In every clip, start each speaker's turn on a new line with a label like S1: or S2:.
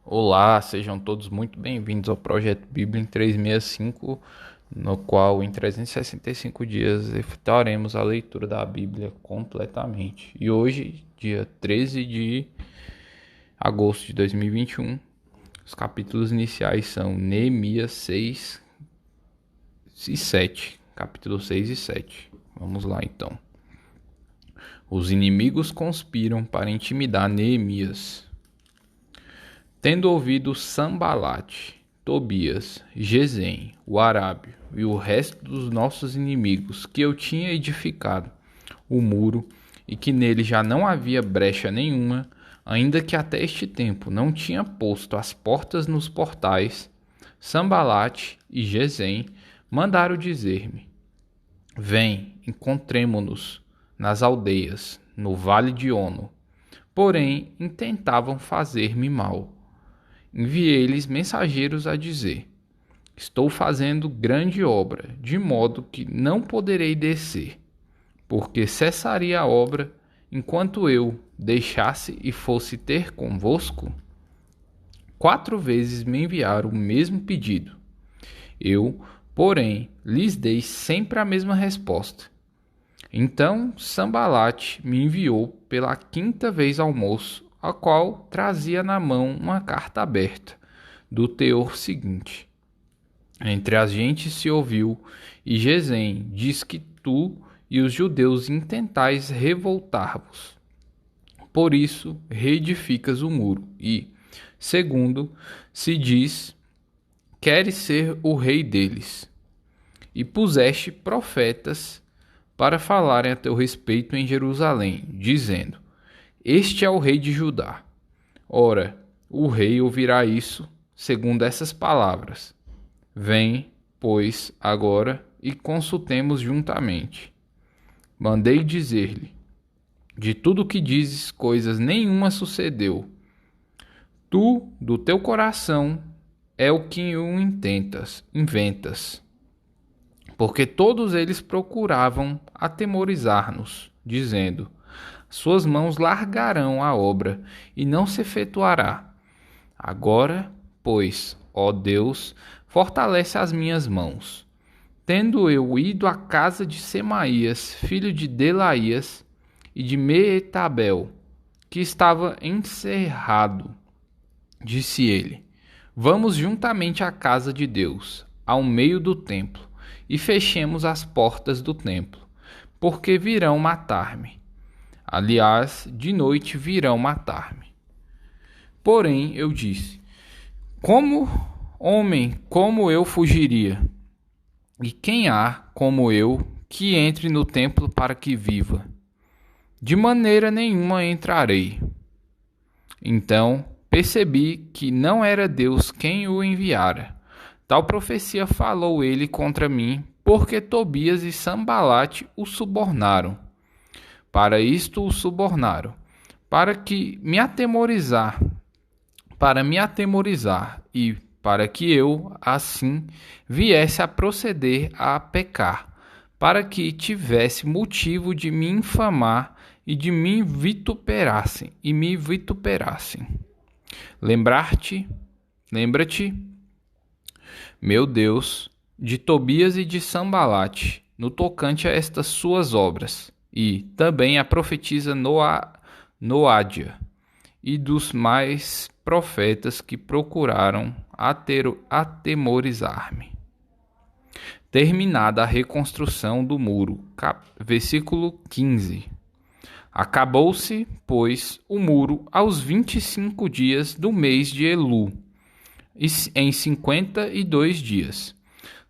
S1: Olá, sejam todos muito bem-vindos ao Projeto Bíblia em 365, no qual em 365 dias efetuaremos a leitura da Bíblia completamente. E hoje, dia 13 de agosto de 2021, os capítulos iniciais são Neemias 6 e 7, capítulo 6 e 7. Vamos lá então. Os inimigos conspiram para intimidar Neemias. Tendo ouvido Sambalate, Tobias, Gesem, o arábio e o resto dos nossos inimigos que eu tinha edificado o muro e que nele já não havia brecha nenhuma, ainda que até este tempo não tinha posto as portas nos portais, Sambalate e Gesem mandaram dizer-me: Vem, encontremo-nos nas aldeias, no vale de Ono. Porém, intentavam fazer-me mal. Enviei-lhes mensageiros a dizer: Estou fazendo grande obra, de modo que não poderei descer, porque cessaria a obra enquanto eu deixasse e fosse ter convosco? 4 vezes me enviaram o mesmo pedido. Eu, porém, lhes dei sempre a mesma resposta. Então Sambalate me enviou pela 5ª vez ao moço, a qual trazia na mão uma carta aberta, do teor seguinte: Entre as gentes se ouviu, e Gesem diz que tu e os judeus intentais revoltar-vos. Por isso reedificas o muro, e, segundo, se diz, queres ser o rei deles. E puseste profetas para falarem a teu respeito em Jerusalém, dizendo: Este é o rei de Judá. Ora, o rei ouvirá isso, segundo essas palavras. Vem, pois, agora e consultemos juntamente. Mandei dizer-lhe: De tudo que dizes, coisas nenhuma sucedeu. Tu, do teu coração, é o que o inventas. Porque todos eles procuravam atemorizar-nos, dizendo: Suas mãos largarão a obra, e não se efetuará. Agora, pois, ó Deus, fortalece as minhas mãos. Tendo eu ido à casa de Semaías, filho de Delaías, e de Meetabel, que estava encerrado, disse ele: Vamos juntamente à casa de Deus, ao meio do templo, e fechemos as portas do templo, porque virão matar-me. Aliás, de noite virão matar-me. Porém, eu disse: Como homem, como eu fugiria? E quem há, como eu, que entre no templo para que viva? De maneira nenhuma entrarei. Então percebi que não era Deus quem o enviara. Tal profecia falou ele contra mim, porque Tobias e Sambalate o subornaram. Para isto o subornaram, para me atemorizar e para que eu, assim, viesse a proceder a pecar, para que tivesse motivo de me infamar e de me vituperassem, Lembra-te, meu Deus, de Tobias e de Sambalate, no tocante a estas suas obras, e também a profetisa Noádia, e dos mais profetas que procuraram atemorizar-me. Terminada a reconstrução do muro. Versículo 15. Acabou-se, pois, o muro aos 25 dias do mês de Elu, em 52 dias.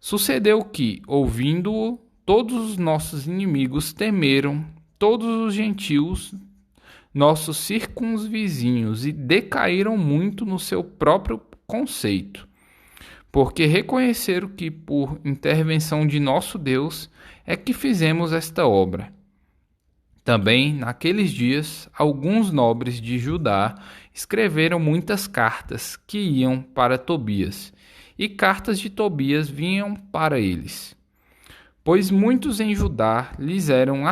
S1: Sucedeu que, ouvindo-o, todos os nossos inimigos temeram, todos os gentios, nossos circunvizinhos, e decaíram muito no seu próprio conceito, porque reconheceram que, por intervenção de nosso Deus, é que fizemos esta obra. Também, naqueles dias, alguns nobres de Judá escreveram muitas cartas que iam para Tobias, e cartas de Tobias vinham para eles. Pois muitos em Judá lhes eram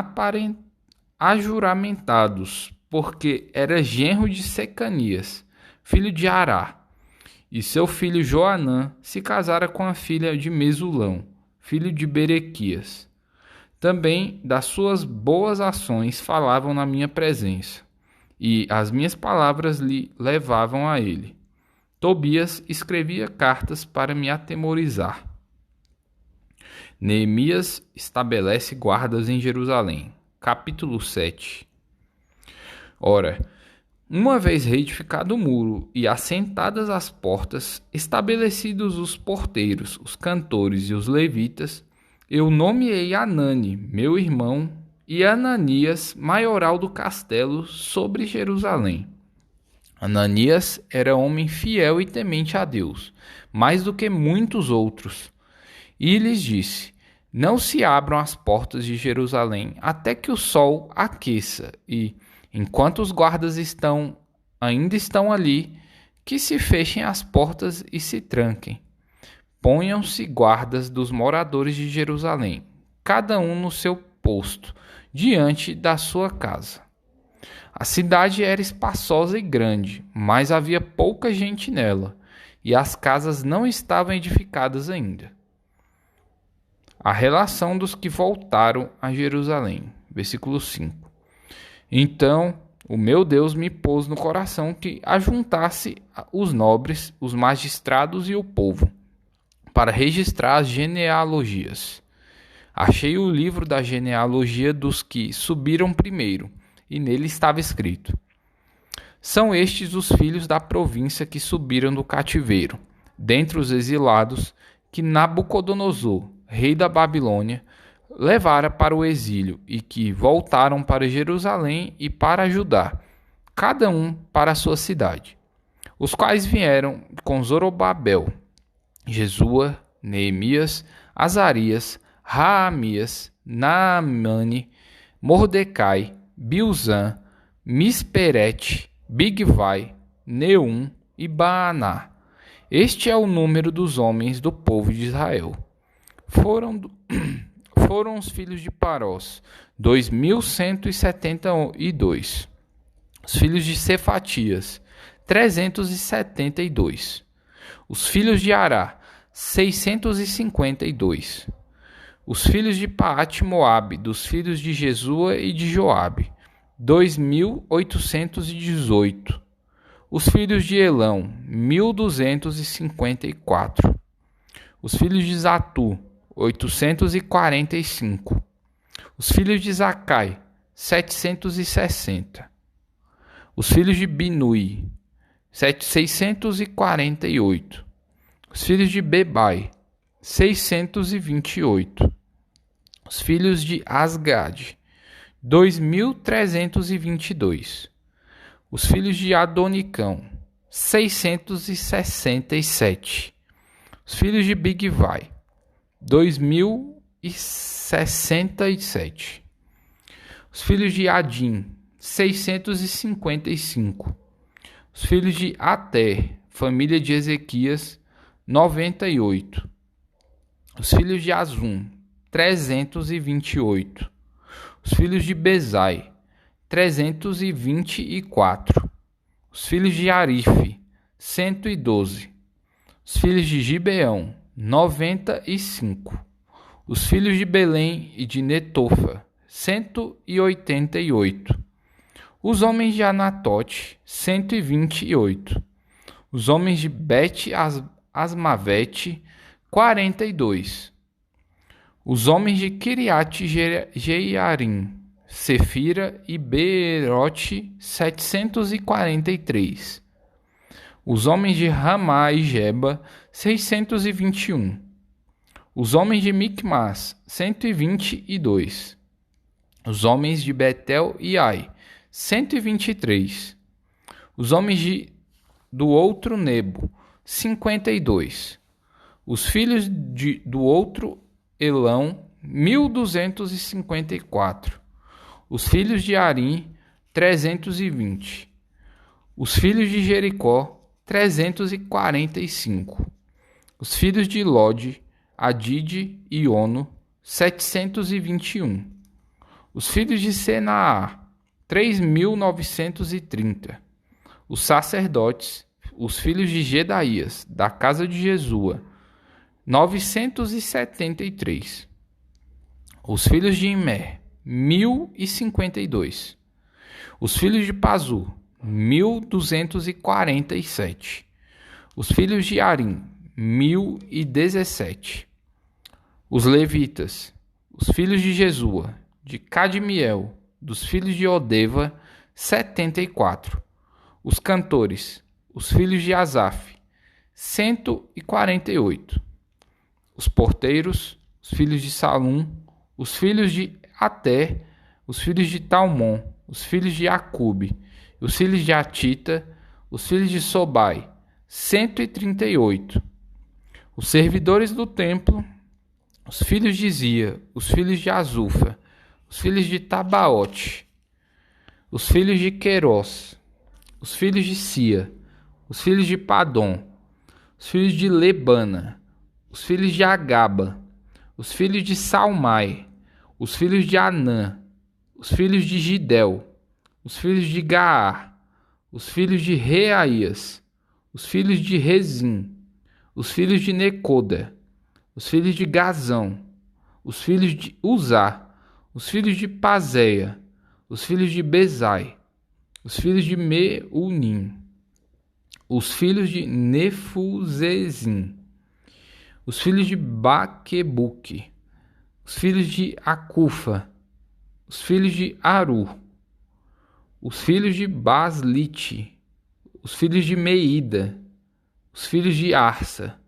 S1: ajuramentados, porque era genro de Secanias, filho de Ará, e seu filho Joanã se casara com a filha de Mesulão, filho de Berequias. Também das suas boas ações falavam na minha presença, e as minhas palavras lhe levavam a ele. Tobias escrevia cartas para me atemorizar. Neemias estabelece guardas em Jerusalém. Capítulo 7. Ora, uma vez reedificado o muro e assentadas as portas, estabelecidos os porteiros, os cantores e os levitas, eu nomeei Anani, meu irmão, e Ananias, maioral do castelo, sobre Jerusalém. Ananias era homem fiel e temente a Deus, mais do que muitos outros. E lhes disse: não se abram as portas de Jerusalém até que o sol aqueça, e, enquanto os guardas ainda estão ali, que se fechem as portas e se tranquem. Ponham-se guardas dos moradores de Jerusalém, cada um no seu posto, diante da sua casa. A cidade era espaçosa e grande, mas havia pouca gente nela, e as casas não estavam edificadas ainda. A relação dos que voltaram a Jerusalém. Versículo 5. Então o meu Deus me pôs no coração que ajuntasse os nobres, os magistrados e o povo, para registrar as genealogias. Achei o livro da genealogia dos que subiram primeiro, e nele estava escrito: são estes os filhos da província que subiram do cativeiro, dentre os exilados que Nabucodonosor, rei da Babilônia, levara para o exílio, e que voltaram para Jerusalém e para Judá, cada um para a sua cidade, os quais vieram com Zorobabel, Jesua, Neemias, Azarias, Raamias, Naamani, Mordecai, Bilzã, Misperete, Bigvai, Neum e Baaná. Este é o número dos homens do povo de Israel. Foram os filhos de Parós, 2.172. Os filhos de Cefatias, 372. Os filhos de Ará, 652. Os filhos de Paate-Moabe, dos filhos de Jesua e de Joabe, 2.818. Os filhos de Elão, 1.254. Os filhos de Zatu, 845. Os filhos de Zacai, 760. Os filhos de Binui, 648. Os filhos de Bebai, 628. Os filhos de Asgad, 2.322. Os filhos de Adonicão, 667. Os filhos de Bigvai, 2.067. Os filhos de Adim, 655. Os filhos de Ater, família de Ezequias, 98. Os filhos de Azum, 328. Os filhos de Bezai, 324. Os filhos de Arife, 112. Os filhos de Gibeão, 95. Os filhos de Belém e de Netofa, 188. Os homens de Anatote, 128. Os homens de Bet-Asmavete, 42. Os homens de Kiriat-Jearim, Sefira e Beerote, 743. Os homens de Ramá e Geba, 621. Os homens de Micmas, 122. Os homens de Betel e Ai, 123. Os homens do outro Nebo, 52. Os filhos do outro Elão, 1.254. Os filhos de Arim, 320. Os filhos de Jericó, 345. Os filhos de Lode, Adide e Ono, 721. Os filhos de Senaá, 3.930. Os sacerdotes, os filhos de Gedaías, da casa de Jesua, 973. Os filhos de Imer, 1052. Os filhos de Pazur, 1247. Os filhos de Arim, 1017. Os levitas, os filhos de Jesua, de Cadmiel, dos filhos de Odeva, 74. Os cantores, os filhos de Asaf, 148. Os porteiros, os filhos de Salum, os filhos de Até, os filhos de Talmon, os filhos de Acube, os filhos de Atita, os filhos de Sobai, 138. Os servidores do templo, os filhos de Zia, os filhos de Azufa, os filhos de Tabaote, os filhos de Querós, os filhos de Sia, os filhos de Padom, os filhos de Lebana, os filhos de Agaba, os filhos de Salmai, os filhos de Anã, os filhos de Gidel, os filhos de Gaar, os filhos de Reaías, os filhos de Rezim, os filhos de Necoda, os filhos de Gazão, os filhos de Uzá, os filhos de Pazéia, os filhos de Bezai, os filhos de Meunim, os filhos de Nefuzezim, os filhos de Baquebuque, os filhos de Acufa, os filhos de Aru, os filhos de Baslite, os filhos de Meida, os filhos de Arsa,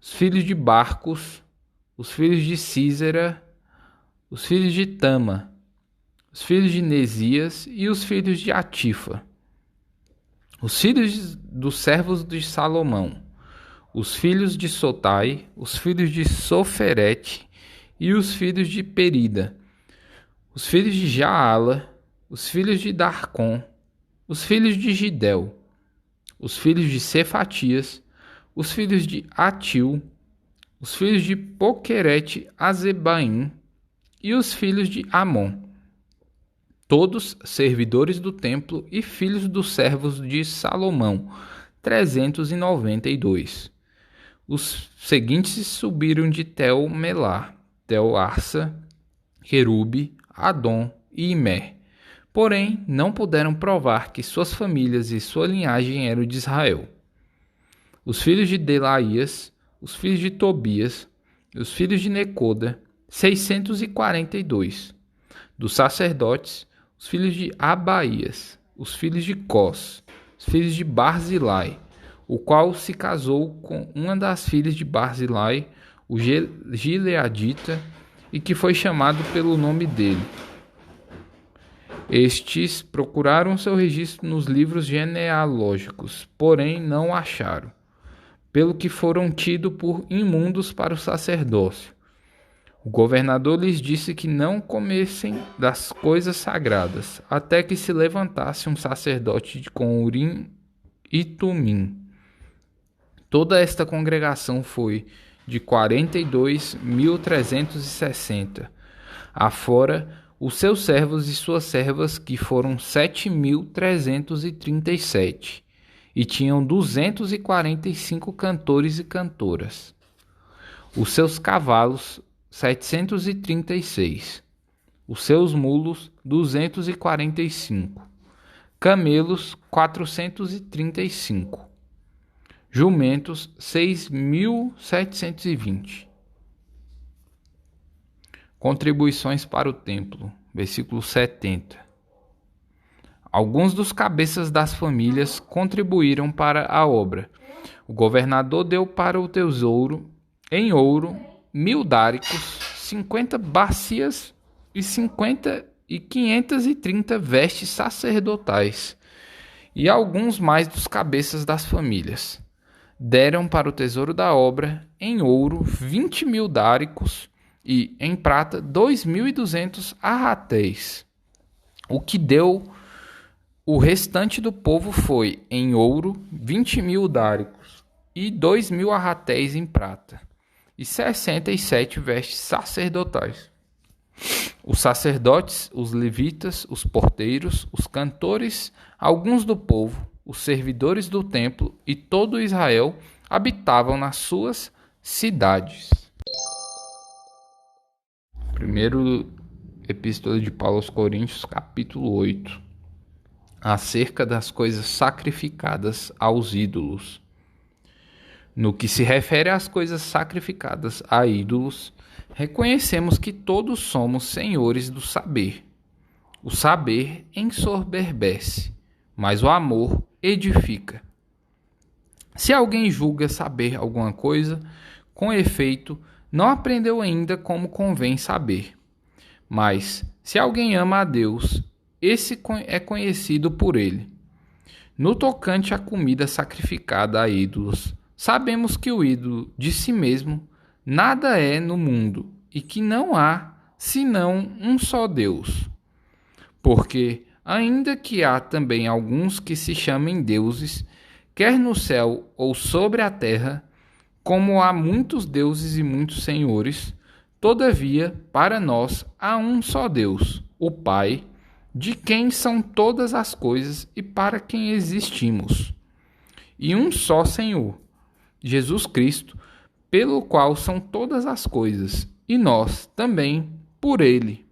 S1: os filhos de Barcos, os filhos de Císera, os filhos de Tama, os filhos de Nesias e os filhos de Atifa, os filhos dos servos de Salomão, os filhos de Sotai, os filhos de Soferete e os filhos de Perida, os filhos de Jaala, os filhos de Darcon, os filhos de Gidel, os filhos de Cefatias, os filhos de Atil, os filhos de Poquerete Azebaim e os filhos de Amon, todos servidores do templo e filhos dos servos de Salomão, 392. Os seguintes subiram de Tel-Melá, Tel-Arsa, Querube, Adom e Imer. Porém, não puderam provar que suas famílias e sua linhagem eram de Israel. Os filhos de Delaías, os filhos de Tobias, os filhos de Necoda, 642. Dos sacerdotes, os filhos de Abaías, os filhos de Cós, os filhos de Barzilai, o qual se casou com uma das filhas de Barzilai, o Gileadita, e que foi chamado pelo nome dele. Estes procuraram seu registro nos livros genealógicos, porém não o acharam, pelo que foram tidos por imundos para o sacerdócio. O governador lhes disse que não comessem das coisas sagradas, até que se levantasse um sacerdote com Urim e Tumim. Toda esta congregação foi de 42.360, afora os seus servos e suas servas, que foram 7.337, e tinham 245 cantores e cantoras. Os seus cavalos, 736. Os seus mulos, 245. Camelos, 435. Jumentos, 6.720. Contribuições para o templo, versículo 70. Alguns dos cabeças das famílias contribuíram para a obra. O governador deu para o tesouro, em ouro, 1.000 dáricos, 50 bacias e 530 vestes sacerdotais, e alguns mais dos cabeças das famílias. Deram para o tesouro da obra, em ouro, 20.000 dáricos, e em prata 2.200 arratéis. O que deu o restante do povo foi, em ouro, 20.000 dáricos e 2.000 arratéis em prata, e 67 vestes sacerdotais. Os sacerdotes, os levitas, os porteiros, os cantores, alguns do povo, os servidores do templo e todo Israel habitavam nas suas cidades. Primeiro Epístola de Paulo aos Coríntios, capítulo 8. Acerca das coisas sacrificadas aos ídolos. No que se refere às coisas sacrificadas a ídolos, reconhecemos que todos somos senhores do saber. O saber ensoberbece, mas o amor edifica. Se alguém julga saber alguma coisa, com efeito, não aprendeu ainda como convém saber. Mas, se alguém ama a Deus, esse é conhecido por ele. No tocante à comida sacrificada a ídolos, sabemos que o ídolo de si mesmo nada é no mundo e que não há senão um só Deus. Porque, ainda que há também alguns que se chamem deuses, quer no céu ou sobre a terra, como há muitos deuses e muitos senhores, todavia, para nós há um só Deus, o Pai, de quem são todas as coisas e para quem existimos. E um só Senhor, Jesus Cristo, pelo qual são todas as coisas, e nós também por ele.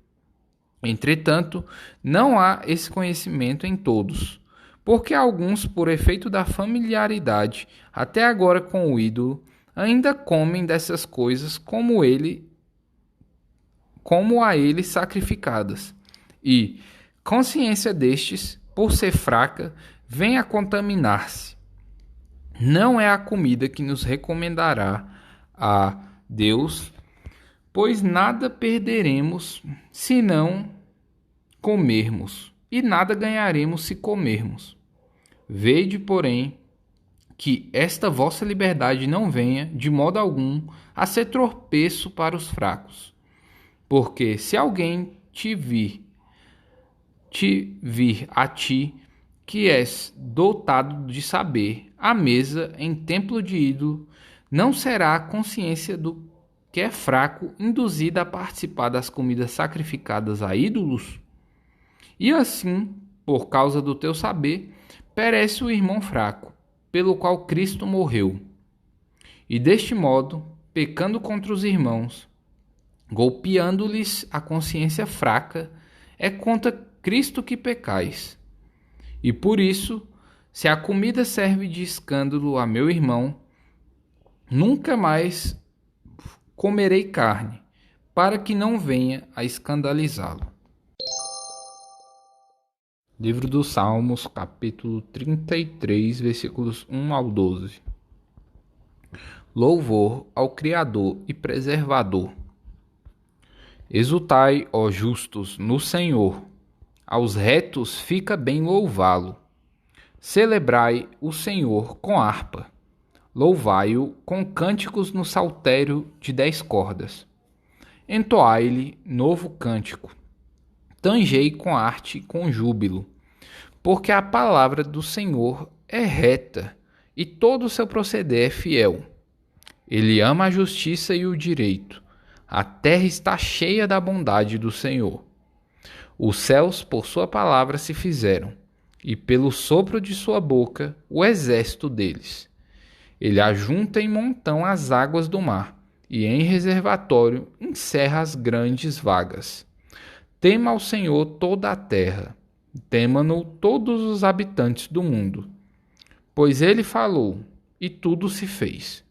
S1: Entretanto, não há esse conhecimento em todos, porque alguns, por efeito da familiaridade, até agora com o ídolo, ainda comem dessas coisas como a ele sacrificadas. E consciência destes, por ser fraca, vem a contaminar-se. Não é a comida que nos recomendará a Deus, pois nada perderemos se não comermos, e nada ganharemos se comermos. Vede, porém, que esta vossa liberdade não venha, de modo algum, a ser tropeço para os fracos. Porque se alguém te vir a ti, que és dotado de saber, à mesa em templo de ídolo, não será a consciência do que é fraco induzida a participar das comidas sacrificadas a ídolos? E assim, por causa do teu saber, perece o irmão fraco, pelo qual Cristo morreu. E deste modo, pecando contra os irmãos, golpeando-lhes a consciência fraca, é contra Cristo que pecais. E por isso, se a comida serve de escândalo a meu irmão, nunca mais comerei carne, para que não venha a escandalizá-lo. Livro dos Salmos, capítulo 33, versículos 1 ao 12. Louvor ao Criador e Preservador. Exultai, ó justos, no Senhor. Aos retos fica bem louvá-lo. Celebrai o Senhor com harpa. Louvai-o com cânticos no saltério de 10 cordas. Entoai-lhe novo cântico. Tangei com arte e com júbilo. Porque a palavra do Senhor é reta, e todo o seu proceder é fiel. Ele ama a justiça e o direito. A terra está cheia da bondade do Senhor. Os céus por sua palavra se fizeram, e pelo sopro de sua boca o exército deles. Ele ajunta em montão as águas do mar, e em reservatório encerra as grandes vagas. Tema ao Senhor toda a terra, tema-no todos os habitantes do mundo. Pois ele falou, e tudo se fez.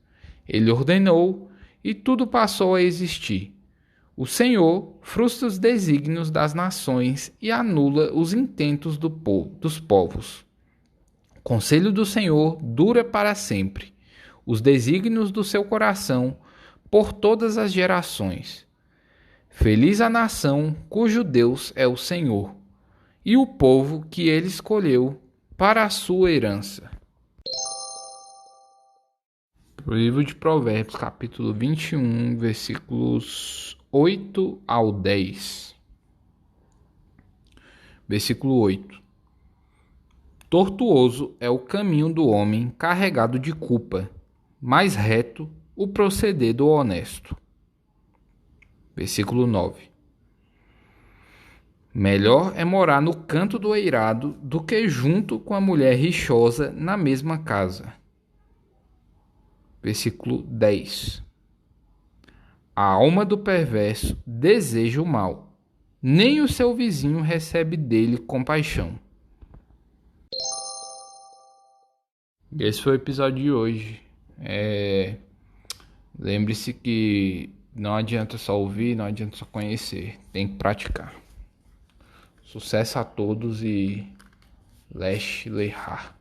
S1: Ele ordenou, e tudo passou a existir. O Senhor frustra os desígnios das nações e anula os intentos dos povos. O conselho do Senhor dura para sempre, os desígnios do seu coração por todas as gerações. Feliz a nação cujo Deus é o Senhor, e o povo que ele escolheu para a sua herança. O livro de Provérbios, capítulo 21, versículos 8 ao 10. Versículo 8. Tortuoso é o caminho do homem carregado de culpa, mais reto o proceder do honesto. Versículo 9. Melhor é morar no canto do eirado do que junto com a mulher rixosa na mesma casa. Versículo 10. A alma do perverso deseja o mal, nem o seu vizinho recebe dele compaixão. Esse foi o episódio de hoje. Lembre-se que não adianta só ouvir, não adianta só conhecer, tem que praticar. Sucesso a todos e Lech Lechar.